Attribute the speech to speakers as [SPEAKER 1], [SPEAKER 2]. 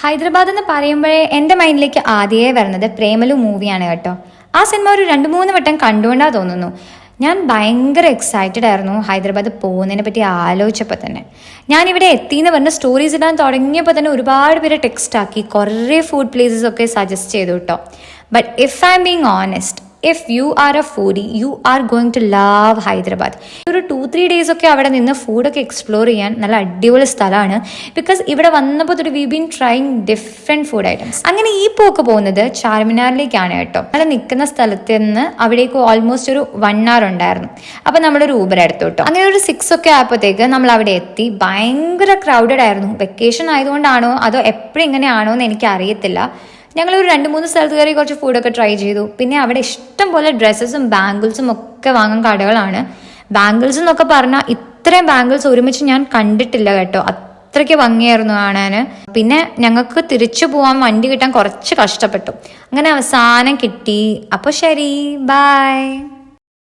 [SPEAKER 1] ഹൈദരാബാദ് എന്ന് പറയുമ്പോഴേ എൻ്റെ മൈൻഡിലേക്ക് ആദ്യമേ വരുന്നത് പ്രേമലു മൂവിയാണ് കേട്ടോ. ആ സിനിമ ഒരു 2-3 വട്ടം കണ്ടുകൊണ്ടാ തോന്നുന്നു. ഞാൻ ഭയങ്കര എക്സൈറ്റഡ് ആയിരുന്നു ഹൈദരാബാദ് പോകുന്നതിനെ പറ്റി ആലോചിച്ചപ്പോൾ തന്നെ. ഞാനിവിടെ എത്തിയെന്ന് പറഞ്ഞ് സ്റ്റോറീസ് ഇടാൻ തുടങ്ങിയപ്പോൾ തന്നെ ഒരുപാട് പേര് ടെക്സ്റ്റ് ആക്കി, കുറേ ഫുഡ് പ്ലേസസ് ഒക്കെ സജസ്റ്റ് ചെയ്തു കേട്ടോ. But if I am being honest, if you are a foodie, you are going to love Hyderabad. ഒരു 2-3 ഡേയ്സ് ഒക്കെ അവിടെ നിന്ന് ഫുഡൊക്കെ എക്സ്പ്ലോർ ചെയ്യാൻ നല്ല അടിപൊളി സ്ഥലമാണ്. ബിക്കോസ് ഇവിടെ വന്നപ്പോൾ തൊട്ട് V been trying different food items. അങ്ങനെ ഈ പോക്ക് പോകുന്നത് ചാർമിനാറിലേക്കാണ് കേട്ടോ. നമ്മൾ നിൽക്കുന്ന സ്ഥലത്ത് നിന്ന് അവിടേക്ക് ഓൾമോസ്റ്റ് ഒരു 1 hour ഉണ്ടായിരുന്നു. അപ്പോൾ നമ്മളൊരു ഊബർ എടുത്തു കേട്ടോ. അങ്ങനെ ഒരു 6 ഒക്കെ ആയപ്പോഴത്തേക്ക് നമ്മൾ അവിടെ എത്തി. ഭയങ്കര ക്രൗഡഡ് ആയിരുന്നു. വെക്കേഷൻ ആയതുകൊണ്ടാണോ അതോ എപ്പോഴും ഇങ്ങനെയാണോ എന്ന് എനിക്ക് അറിയത്തില്ല. ഞങ്ങളൊരു 2-3 സ്ഥലത്ത് കയറി കുറച്ച് ഫുഡൊക്കെ ട്രൈ ചെയ്തു. പിന്നെ അവിടെ ഇഷ്ടം പോലെ ഡ്രസ്സസും ബാംഗിൾസും ഒക്കെ വാങ്ങാൻ കടകളാണ്. ബാംഗിൾസ് എന്നൊക്കെ പറഞ്ഞാൽ ഇത്രയും ബാംഗിൾസ് ഒരുമിച്ച് ഞാൻ കണ്ടിട്ടില്ല കേട്ടോ. അത്രയ്ക്ക് ഭംഗിയായിരുന്നു കാണാൻ. പിന്നെ ഞങ്ങൾക്ക് തിരിച്ചു പോകാൻ വണ്ടി കിട്ടാൻ കുറച്ച് കഷ്ടപ്പെട്ടു. അങ്ങനെ അവസാനം കിട്ടി. അപ്പോൾ ശരി, ബൈ.